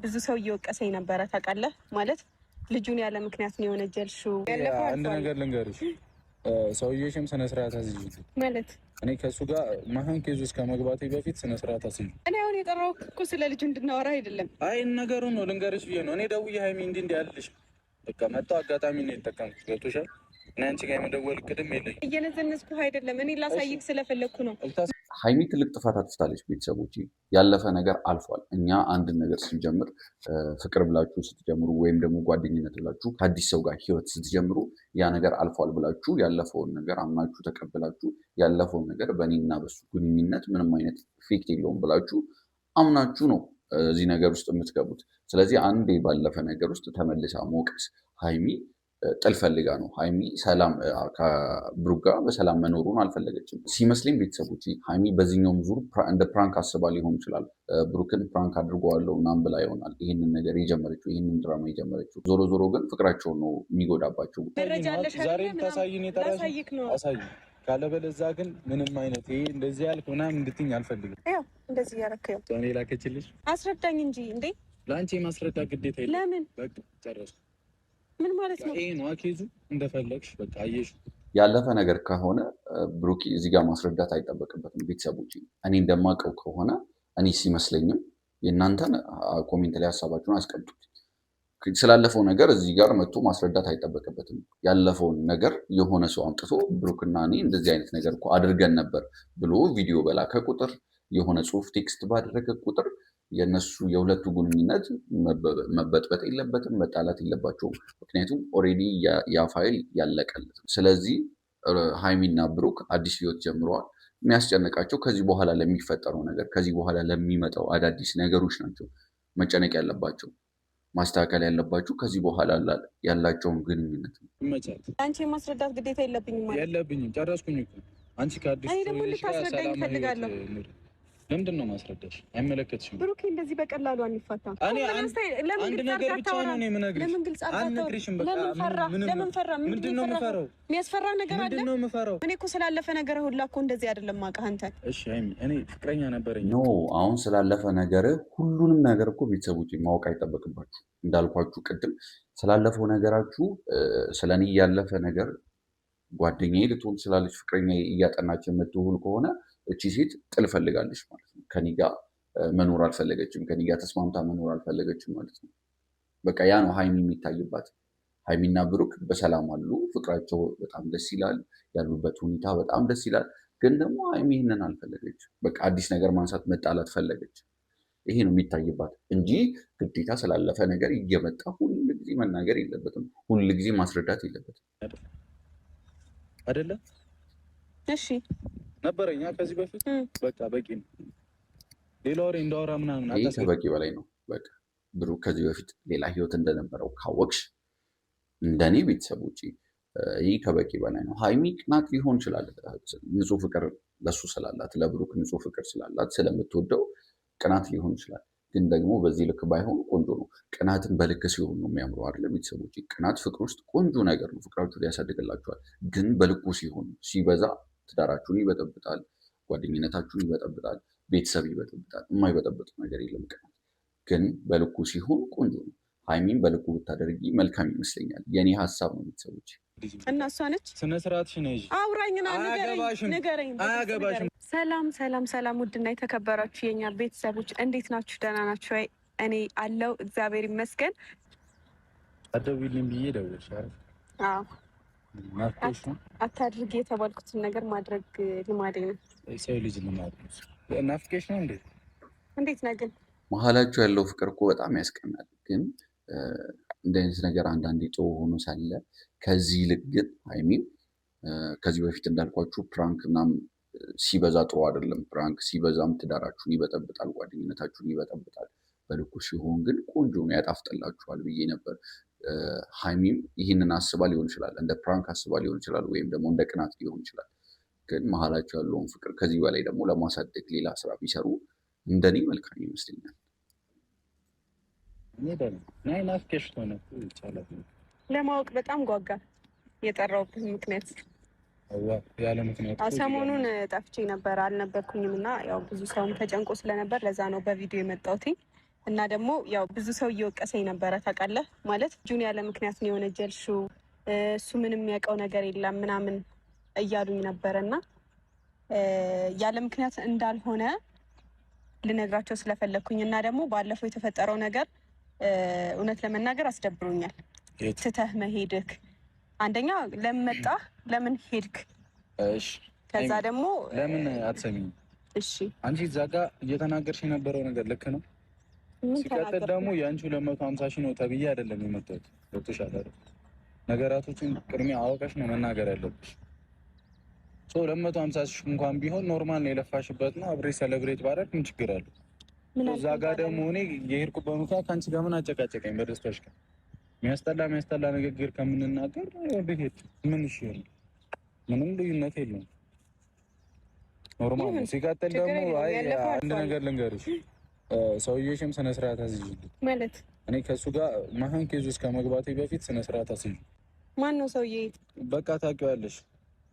ብዙ ሰው እየወቀሰኝ ነበረ ታውቃለህ። ማለት ልጁን ያለ ምክንያት ነው የወነጀልሽው። አንድ ነገር ልንገርሽ፣ ሰውዬሽም ስነ ስርዓት አስይዙ ማለት እኔ ከሱ ጋር ማህን ኬዝ ውስጥ ከመግባቴ በፊት ስነ ስርዓት አስይዙ። እኔ አሁን የጠራው እኮ ስለ ልጁ እንድናወራ አይደለም። አይ ነገሩን ነው ልንገርሽ ብዬ ነው። እኔ ደውዬ ሀይሚ እንዲህ ያልልሽ በቃ መጣው አጋጣሚ ነው የተጠቀምኩት። ገብቶሻል? እኔ አንቺ ጋር የመደወል ቅድም የለኝ። እየነዘነዝኩ አይደለም። እኔ ላሳይክ ስለፈለኩ ነው። ሀይሚ ትልቅ ጥፋት አጥፍታለች። ቤተሰቦች ያለፈ ነገር አልፏል። እኛ አንድን ነገር ስንጀምር ፍቅር ብላችሁ ስትጀምሩ ወይም ደግሞ ጓደኝነት ብላችሁ ከአዲስ ሰው ጋር ህይወት ስትጀምሩ ያ ነገር አልፏል ብላችሁ ያለፈውን ነገር አምናችሁ ተቀብላችሁ ያለፈውን ነገር በእኔና በሱ ግንኙነት ምንም አይነት ኢፌክት የለውም ብላችሁ አምናችሁ ነው እዚህ ነገር ውስጥ የምትገቡት። ስለዚህ አንዴ ባለፈ ነገር ውስጥ ተመልሳ ሞቀስ ሀይሚ ጥል ፈልጋ ነው። ሀይሚ ሰላም ከብሩክ ጋር በሰላም መኖሩን አልፈለገችም ሲመስለኝ። ቤተሰቦች ሀይሚ በዚህኛውም ዙር እንደ ፕራንክ አስባ ሊሆን ይችላል። ብሩክን ፕራንክ አድርገዋለሁ ምናምን ብላ ይሆናል ይህንን ነገር የጀመረችው ይህንን ድራማ የጀመረችው። ዞሮ ዞሮ ግን ፍቅራቸውን ነው የሚጎዳባቸው። ዛሬም ታሳይን የጠራሽ አሳይ ካለበለዚያ ግን ምንም አይነት ይሄ እንደዚህ ያልክ ምናምን እንድትይኝ አልፈልግም። ያው እንደዚህ ያረከው እኔ ላከችልሽ አስረዳኝ እንጂ እንዴ። ለአንቺ የማስረዳ ግዴታ የለም። ለምን? በቃ ጨረስኩ። ምን ማለት ነው? ይሄ ነው አኬዙ። እንደፈለግሽ በቃ አየሽ። ያለፈ ነገር ከሆነ ብሩክ እዚህ ጋር ማስረዳት አይጠበቅበትም። ቤተሰቦች እኔ እንደማውቀው ከሆነ እኔ ሲመስለኝም የእናንተን ኮሜንት ላይ ሀሳባችሁን አስቀምጡት። ስላለፈው ነገር እዚህ ጋር መጥቶ ማስረዳት አይጠበቅበትም። ያለፈውን ነገር የሆነ ሰው አምጥቶ ብሩክና እኔ እንደዚህ አይነት ነገር እኮ አድርገን ነበር ብሎ ቪዲዮ በላከ ቁጥር የሆነ ጽሁፍ ቴክስት ባደረገ ቁጥር የነሱ የሁለቱ ግንኙነት መበጥበጥ የለበትም፣ መጣላት የለባቸውም። ምክንያቱም ኦልሬዲ ያ ፋይል ያለቀለት። ስለዚህ ሀይሚና ብሩክ አዲስ ህይወት ጀምረዋል። የሚያስጨንቃቸው ከዚህ በኋላ ለሚፈጠረው ነገር ከዚህ በኋላ ለሚመጣው አዳዲስ ነገሮች ናቸው መጨነቅ ያለባቸው። ማስተካከል ያለባችሁ ከዚህ በኋላ ያላቸውን ግንኙነት ነው። አንቺ የማስረዳት ግዴታ የለብኝም። ጨረስኩኝ እኮ አንቺ ከአዲስ እኔ ደግሞ ልታስረዳኝ እፈልጋለሁ። ለምንድን ነው ማስረዳሽ? አይመለከትሽም። ብሩኬ እንደዚህ በቀላሉ አንፋታም። አንድ ነገር ብቻ ነው የምነግርሽ። ለምን ግልጽ አልነግርሽም? ለምን ፈራ? ምንድን ነው የምፈራው? የሚያስፈራ ነገር አለ? ምንድን ነው የምፈራው? እኔ እኮ ስላለፈ ነገር ሁላ እኮ እንደዚህ አይደለም ማውቃህ አንተ። እሺ እኔ ፍቅረኛ ነበረኝ። ኖ አሁን ስላለፈ ነገር ሁሉንም ነገር እኮ ቤተሰቦች ማወቅ አይጠበቅባችሁ። እንዳልኳችሁ ቅድም ስላለፈው ነገራችሁ ስለኔ ያለፈ ነገር ጓደኛዬ ልትሆን ስላለች ፍቅረኛ እያጠናች የምትውል ከሆነ እቺ ሴት ጥል ፈልጋለች ማለት ነው። ከኔ ጋር መኖር አልፈለገችም፣ ከኔ ጋር ተስማምታ መኖር አልፈለገችም ማለት ነው። በቃ ያ ነው ሀይሚ የሚታይባት። ሀይሚና ብሩክ በሰላም አሉ፣ ፍቅራቸው በጣም ደስ ይላል፣ ያሉበት ሁኔታ በጣም ደስ ይላል። ግን ደግሞ ሀይሚ ይህንን አልፈለገች። በቃ አዲስ ነገር ማንሳት መጣላት ፈለገች። ይሄ ነው የሚታይባት እንጂ ግዴታ ስላለፈ ነገር እየመጣ ሁል ጊዜ መናገር የለበትም፣ ሁል ጊዜ ማስረዳት የለበትም። አይደለም? እሺ ነበረኛ ከዚህ በፊት በቃ በቂ ነው። ሌላ ወሬ እንዳወራ ምናምን ይሄ ከበቂ በላይ ነው። በቃ ብሩክ ከዚህ በፊት ሌላ ህይወት እንደነበረው ካወቅሽ እንደኔ ቤተሰቦች ይህ ከበቂ በላይ ነው። ሀይሚ ቅናት ሊሆን ይችላል። ንጹህ ፍቅር ለሱ ስላላት ለብሩክ ንጹህ ፍቅር ስላላት ስለምትወደው ቅናት ሊሆን ይችላል። ግን ደግሞ በዚህ ልክ ባይሆን ቆንጆ ነው። ቅናትን በልክ ሲሆን ነው የሚያምረው አይደለ ቤተሰቦች? ቅናት ፍቅር ውስጥ ቆንጆ ነገር ነው። ፍቅራችሁን ያሳድግላችኋል። ግን በልኩ ሲሆን ሲበዛ ትዳራችሁን ይበጠብጣል፣ ጓደኝነታችሁን ይበጠብጣል፣ ቤተሰብ ይበጠብጣል። የማይበጠብጥ ነገር የለም ቅናት። ግን በልኩ ሲሆን ቆንጆ ነው። ሀይሚን በልኩ ብታደርጊ መልካም ይመስለኛል። የኔ ሀሳብ ነው ቤተሰቦች። እና እሷ ነች ስነ ስርዓትሽን ነሽ አውራኝና ንገረኝ። ሰላም ውድና የተከበራችሁ የኛ ቤተሰቦች እንዴት ናችሁ? ደህና ናችሁ ወይ? እኔ አለው እግዚአብሔር ይመስገን። አትደውይልኝ ብዬ ደውልሽ አይደል? አዎ አታድርግ የተባልኩትን ነገር ማድረግ ልማዴ ነው። ሰው ልጅ ልማድ ነው። ናፍቄሽ ነው እንዴ? እንዴት ነህ ግን? መሀላችሁ ያለው ፍቅር እኮ በጣም ያስቀናል። ግን እንደ አይነት ነገር አንዳንዴ ጥሩ ሆኖ ሳለ ከዚህ ይልቅ ግን ሀይሚን ከዚህ በፊት እንዳልኳችሁ ፕራንክ ምናምን ሲበዛ ጥሩ አይደለም። ፕራንክ ሲበዛም ትዳራችሁን ይበጠብጣል፣ ጓደኝነታችሁን ይበጠብጣል። በልኩ ሲሆን ግን ቆንጆ ነው፣ ያጣፍጥላችኋል ብዬ ነበር። ሀይሚም ይህንን አስባ ሊሆን ይችላል፣ እንደ ፕራንክ አስባ ሊሆን ይችላል፣ ወይም ደግሞ እንደ ቅናት ሊሆን ይችላል። ግን መሀላቸው ያለውን ፍቅር ከዚህ በላይ ደግሞ ለማሳደግ ሌላ ስራ ቢሰሩ እንደኔ መልካም ይመስለኛል። ለማወቅ በጣም ጓጋ የጠራሁበት ምክንያት ሰሞኑን ጠፍቼ ነበር አልነበርኩኝም እና ያው ብዙ ሰውም ተጨንቆ ስለነበር ለዛ ነው በቪዲዮ የመጣሁት። እና ደግሞ ያው ብዙ ሰው እየወቀሰኝ ነበረ ታውቃለህ። ማለት ጁን ያለ ምክንያት ነው የወነጀልሽው፣ እሱ ምንም የሚያውቀው ነገር የለም ምናምን እያሉኝ ነበረ እና ያለ ምክንያት እንዳልሆነ ልነግራቸው ስለፈለግኩኝ እና ደግሞ ባለፈው የተፈጠረው ነገር እውነት ለመናገር አስደብሮኛል። ትተህ መሄድክ አንደኛ ለምን መጣህ? ለምን ሄድክ? እሺ ከዛ ደግሞ ለምን አትሰሚኝ? እሺ አንቺ እዛ ጋር እየተናገርሽ የነበረው ነገር ልክ ነው። ሲቀጥል ደግሞ የአንቺ 250 ሺህ ነው ተብዬ አይደለም የመጣሁት። ገብቶሻል አይደል? ነገራቶችን ቅድሚያ አውቀሽ ነው መናገር ያለብሽ። 250 ሺህ እንኳን ቢሆን ኖርማል ነው የለፋሽበት ነው። አብሬ ሴሌብሬት ባደርግ ምን ችግር አለው? እዛ ጋር ደግሞ እኔ የሄድኩበት ምክንያት ከአንቺ ጋር ምን አጨቃጨቀኝ? በደስታሽ ቀን የሚያስጠላ ንግግር ከምንናገር ብሄድ ምን ይሻላል? ምንም ልዩነት የለውም። ኖርማል ነው። ሲቀጥል ደግሞ አንድ ነገር ልንገርሽ፣ ሰውዬሽም ስነ ስርዓት አስይዥ ማለት እኔ ከሱ ጋር መሀን ኬዝ ውስጥ ከመግባቴ በፊት ስነ ስርዓት አስይዥ። ማን ነው ሰውዬ? በቃ ታውቂዋለሽ።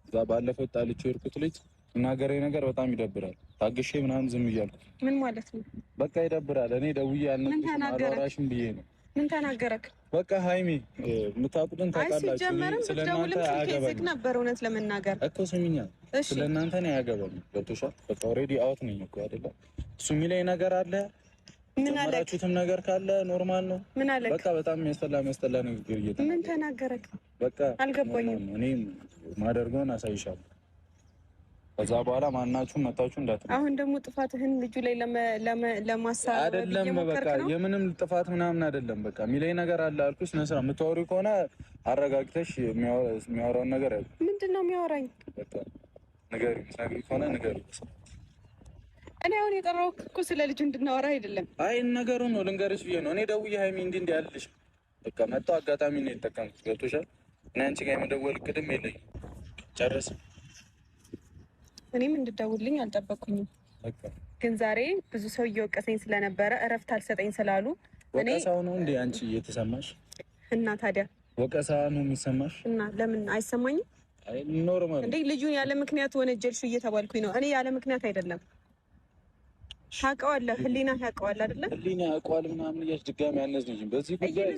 እዛ ባለፈው ጣልቼ የሄድኩት ልጅ እናገረኝ ነገር በጣም ይደብራል። ታግሼ ምናምን ዝም እያልኩ ምን ማለት ነው? በቃ ይደብራል። እኔ ደውዬ አልነግርሽም ብዬ ነው። ምን ተናገረክ? በቃ ሃይሚ የምታውቁትን ታውቃላችሁ። ስለእናንተ አያገባኝም ነበር እውነት ለመናገር እኮ ስሚኛ፣ ስለእናንተ ነው አያገባኝም። ገብቶሻል? በቃ ኦልሬዲ አውት ነኝ እኮ አይደለ? እሱ የሚለኝ ነገር አለ። ምን አላችሁትም ነገር ካለ ኖርማል ነው። ምን አለክ? በቃ በጣም የሚያስጠላ ንግግር እየተናገረ ምን ተናገረክ? በቃ አልገባኝም። እኔ ማደርገውን አሳይሻለሁ። ከዛ በኋላ ማናችሁም መታችሁ እንዳትሉ። አሁን ደግሞ ጥፋትህን ልጁ ላይ ለማሳብ አይደለም። በቃ የምንም ጥፋት ምናምን አይደለም። በቃ የሚለኝ ነገር አለ አልኩሽ። ነስራ የምታወሪ ከሆነ አረጋግተሽ የሚያወራውን ነገር አለ። ምንድን ነው የሚያወራኝ? በቃ ንገሪው። የምትነግሪው ከሆነ ንገሪው። እኔ አሁን የጠራሁት እኮ ስለ ልጁ እንድናወራ አይደለም። አይ ነገሩን ነው ልንገርሽ ብዬ ነው። እኔ ደውዬ ሃይሚ እንዲህ ያልልሽ በቃ መጣሁ። አጋጣሚ ነው የተጠቀምኩት። ገብቶሻል? እኔ አንቺ ጋር የመደወል ቅድም የለኝም። ጨረስ እኔም እንድደውልኝ አልጠበቅኩኝም። ግን ዛሬ ብዙ ሰው እየወቀሰኝ ስለነበረ እረፍት አልሰጠኝ ስላሉ ወቀሳው ነው እንዴ አንቺ እየተሰማሽ? እና ታዲያ ወቀሳ ነው የሚሰማሽ? እና ለምን አይሰማኝም? አይ ኖርማል እንዴ ልጁን ያለ ምክንያት ወነጀልሽ እየተባልኩኝ ነው። እኔ ያለ ምክንያት አይደለም። ታውቀዋለህ፣ ህሊና ያውቀዋል አይደለ? ህሊና ያውቀዋል ምናምን እያልሽ ድጋሚ ያነዝንሽ በዚህ ጉዳይ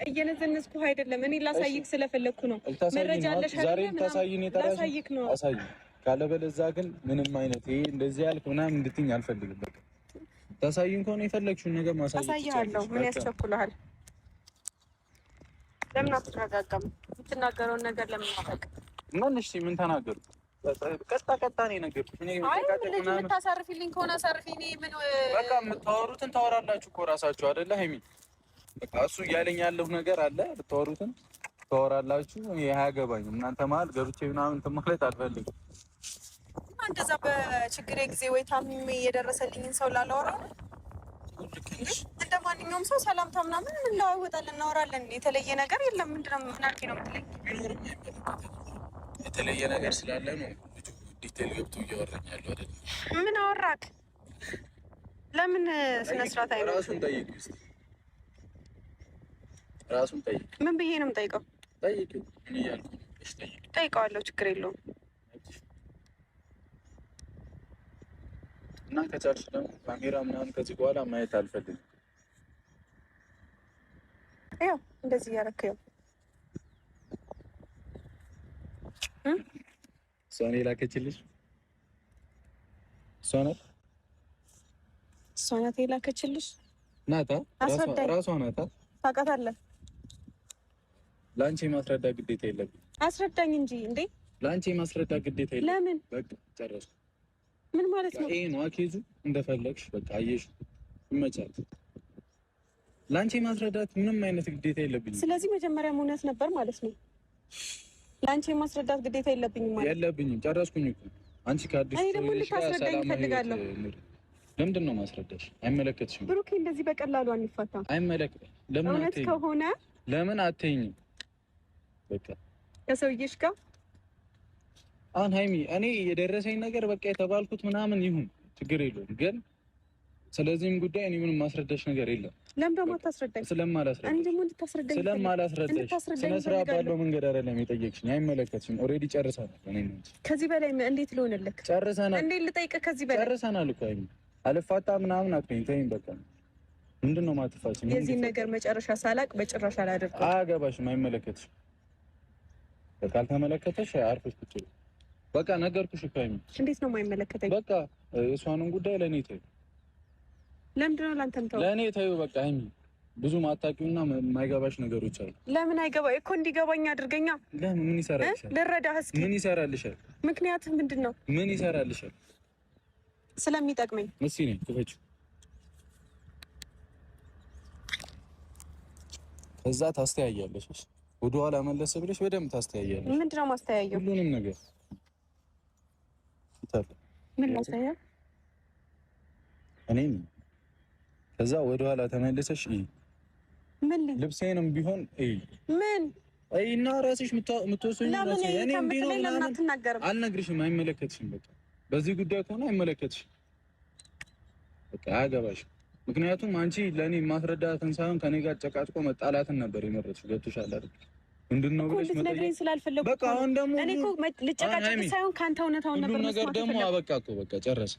እየነዘነዝኩህ አይደለም። እኔ ላሳይክ ስለፈለግኩ ነው። መረጃ አለሽ አይደል? ዛሬ ታሳይኝ ላሳይክ ነው። አሳይ ካለበለዚያ ግን ምንም አይነት ይሄ እንደዚህ ያልክ ምናምን እንድትይኝ አልፈልግም። በቃ ታሳይኝ ከሆነ የፈለግሽውን ነገር ማሳየት አሳይሃለሁ። ምን ያስቸኩልሃል? ለምን አትረጋጋም? የምትናገረውን ነገር ለምን አታውቅም? ማንሽ ምን ተናገሩ? ቀጣ ነው የነገርኩሽ። እኔ የምታሳርፊልኝ ከሆነ አሳርፊኝ። ምን በቃ የምታወሩትን ታወራላችሁ እኮ እራሳችሁ አይደለ ሀይሚ? በቃ እሱ እያለኝ ያለው ነገር አለ። ብታወሩትን ታወራላችሁ። ይሄ አያገባኝም። እናንተ መሀል ገብቼ ምናምን እንትን ማለት አልፈልግም። እንደዛ በችግሬ ጊዜ ወይ ታምሜ የደረሰልኝን ሰው ላላወራ እንደ ማንኛውም ሰው ሰላምታ ምናምን እንለዋወጣለን፣ እናወራለን። የተለየ ነገር የለም። ምንድነው ምን አልከኝ ነው የምትለኝ? የተለየ ነገር ስላለ ነው ልጁ ዲቴል ገብቶ እያወራኝ ያለው አይደል? ምን አወራክ? ለምን ስነ ስርዓት አይኖርም? ራሱን ጠይቅ እስኪ፣ ራሱን ጠይቅ። ምን ብዬ ነው የምጠይቀው? ጠይቅ። ምን እያልኩ ነው? እሺ ጠይቅ። ጠይቀዋለሁ፣ ችግር የለውም። እና ከቻልሽ ደግሞ ካሜራ ምናምን ከዚህ በኋላ ማየት አልፈልግም። ያው እንደዚህ እያደረክ ያው እሷን የላከችልሽ እሷ ናት የላከችልሽ ናታ? ራሷ ናታ? ታውቃታለህ? ለአንቺ የማስረዳት ግዴታ የለብኝ። አስረዳኝ እንጂ እንዴ! ለአንቺ የማስረዳት ግዴታ የለብኝ። ለምን? በቃ ጨረስኩ። ምን ማለት ነው? ይሄ ነው አኬዙ። እንደፈለግሽ በቃ አየሽ፣ ይመቻል። ለአንቺ የማስረዳት ምንም አይነት ግዴታ የለብኝም። ስለዚህ መጀመሪያም እውነት ነበር ማለት ነው። ለአንቺ የማስረዳት ግዴታ የለብኝም ማለት የለብኝም። ጨረስኩኝ እኮ አንቺ ካድሽ እኔ ደግሞ ልታስረዳኝ እፈልጋለሁ። ለምንድን ነው ማስረዳሽ? አይመለከትሽም ብሩኬ። እንደዚህ በቀላሉ አንፋታም። አይመለከትሽም። ለምን እውነት ከሆነ ለምን አትይኝም? በቃ ከሰውዬሽ ጋር አሁን ሀይሚ እኔ የደረሰኝ ነገር በቃ የተባልኩት ምናምን ይሁን ችግር የለውም። ግን ስለዚህም ጉዳይ እኔ ምንም ማስረዳሽ ነገር የለም። ለምን ደግሞ አታስረዳኝ? ስለማላስረዳሽ ስነ ስርዓት ባለው መንገድ አይደለም የጠየቅሽኝ። አይመለከትሽም። ኦልሬዲ ጨርሰናል። እኔ ነው ከዚህ በላይ እንዴት ልሆንልክ? ጨርሰናል። እንዴት ልጠይቅህ? ከዚህ በላይ ጨርሰናል እኮ ሀይሚ። አልፋታ ምናምን አትበይኝ። ተይኝ በቃ ምንድነው ማጥፋት? የዚህ ነገር መጨረሻ ሳላቅ በጭራሽ አላደርገው። አያገባሽም፣ አይመለከትሽም። ካልተመለከተሽ አርፈሽ ቁጭ በይ። በቃ ነገርኩሽ እኮ ሀይሚ። እንዴት ነው የማይመለከተኝ? በቃ የእሷንም ጉዳይ ለእኔ ተይው። ለምንድን ነው ለአንተም ተው? ለእኔ ተይው በቃ ሀይሚ። ብዙ ማታውቂውና የማይገባሽ ነገሮች አሉ። ለምን አይገባ እኮ እንዲገባኝ አድርገኛ። ለምን? ምን ይሰራልሻል? ልረዳህ እስኪ። ምን ይሰራልሻል? ምክንያቱም ምንድን ነው? ምን ይሰራልሻል? ስለሚጠቅመኝ። እስኪ ነኝ ክፈችው። እዛ ታስተያያለሽ። ወደ ኋላ መለስ ብለሽ በደንብ ታስተያያለሽ። ምንድን ነው ማስተያየው? ሁሉንም ነገር ይታል። ምን ማስተያየው? እኔ ከዛ ወደ ኋላ ተመለሰሽ ምን ልብሴንም ቢሆን ምን እና ራስሽ የምትወስኚው ነው። እኔ ቢሆን አልነግርሽም፣ አይመለከትሽም። በቃ በዚህ ጉዳይ ከሆነ አይመለከትሽም። በቃ አያገባሽም። ምክንያቱም አንቺ ለኔ ማስረዳትን ሳይሆን ከኔ ጋር ጨቃጭቆ መጣላትን ነበር የመረጥሽው። ገብቶሻል አይደል? ምንድነው ብለሽ መጠየቅ ስላልፈለኩ በቃ አሁን ደግሞ እኔ እኮ ልጨቃጨቅ ሳይሆን ካንተ እውነታውን ነበር ነገር ደግሞ አበቃ እኮ በቃ ጨረሰ።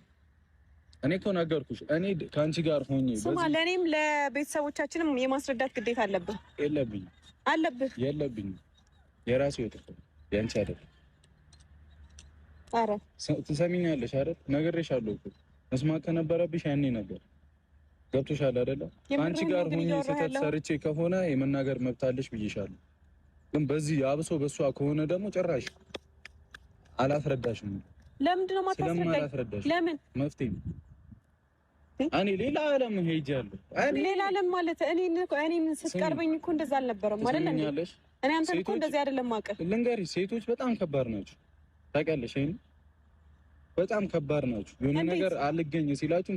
እኔ እኮ ነገርኩሽ። እኔ ካንቺ ጋር ሆኜ ስማ፣ ለኔም ለቤተሰቦቻችንም የማስረዳት ግዴታ አለብህ። የለብኝም። አለብህ። የለብኝም። የራሴ ወጥቶ ያንቺ አይደል? አረ ትሰሚኛለሽ አይደል? ነግሬሻለሁ እኮ መስማት ከነበረብሽ ያኔ ነበር። ገብቶሻል አይደለ? አንቺ ጋር ሆኜ ስህተት ሰርቼ ከሆነ የመናገር መብት አለሽ ብዬሻለሁ። ግን በዚህ አብሶ በሷ ከሆነ ደግሞ ጭራሽ አላስረዳሽም። ለምንድን ነው የማታስረዳኝ? ለምን? መፍትሄ እኔ ሌላ ዓለም ሄጃለሁ። ሌላ ዓለም ማለት እኔን ስትቀርበኝ እኮ እንደዛ አልነበረም ማለት ነው። እኔ አንተን እኮ እንደዚህ አይደለም ማቀፍ። ልንገርሽ፣ ሴቶች በጣም ከባድ ናቸው ታውቂያለሽ። በጣም ከባድ ናቸው። የሆነ ነገር አልገኝ ሲላችሁ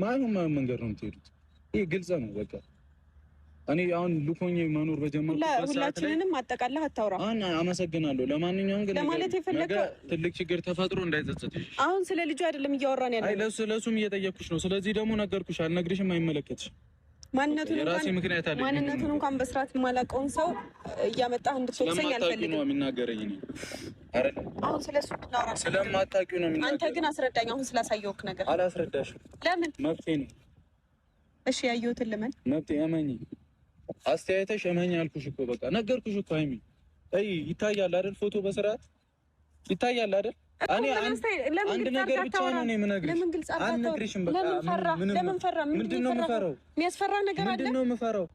ማንም መንገድ ነው የምትሄዱት። ይሄ ግልጽ ነው በቃ። እኔ አሁን ልኮኝ መኖር በጀመርኩበት ሁላችንንም አጠቃለህ አታውራ። አመሰግናለሁ። ለማንኛውም ግን ለማለት የፈለከው ትልቅ ችግር ተፈጥሮ እንዳይጸጸትሽ። አሁን ስለ ልጁ አይደለም እያወራን ያለው። አይ ለሱም እየጠየቅኩሽ ነው። ስለዚህ ደግሞ ነገርኩሽ፣ አልነግርሽም፣ አይመለከትሽም። ማንነቱን እንኳን በስርዓት የማላውቀውን ሰው እያመጣህ እንድትወቅሰኝ አልፈልግም። ነው የሚናገረኝ ነው አይደል? አሁን ስለሱ እናወራ። ስለማታውቂው ነው የሚናገረኝ። አንተ ግን አስረዳኝ። አሁን ስላሳየውክ ነገር አላስረዳሽም። ለምን? መብቴ ነው። እሺ ያየሁትን ልመን። መብቴ እመኚ። አስተያየተሽ እመኚ አልኩሽ እኮ በቃ ነገርኩሽ እኮ ሀይሚ። ይታያል አይደል? ፎቶ በስርዓት ይታያል አይደል? እኔ አንድ ነገር ብቻ ነው የምነግርሽ። ለምን ግልጽ አልነግርሽም። በቃ ለምን ፈራ? ምንድን ነው የምፈራው? የሚያስፈራ ነገር አለ? ምንድን ነው የምፈራው?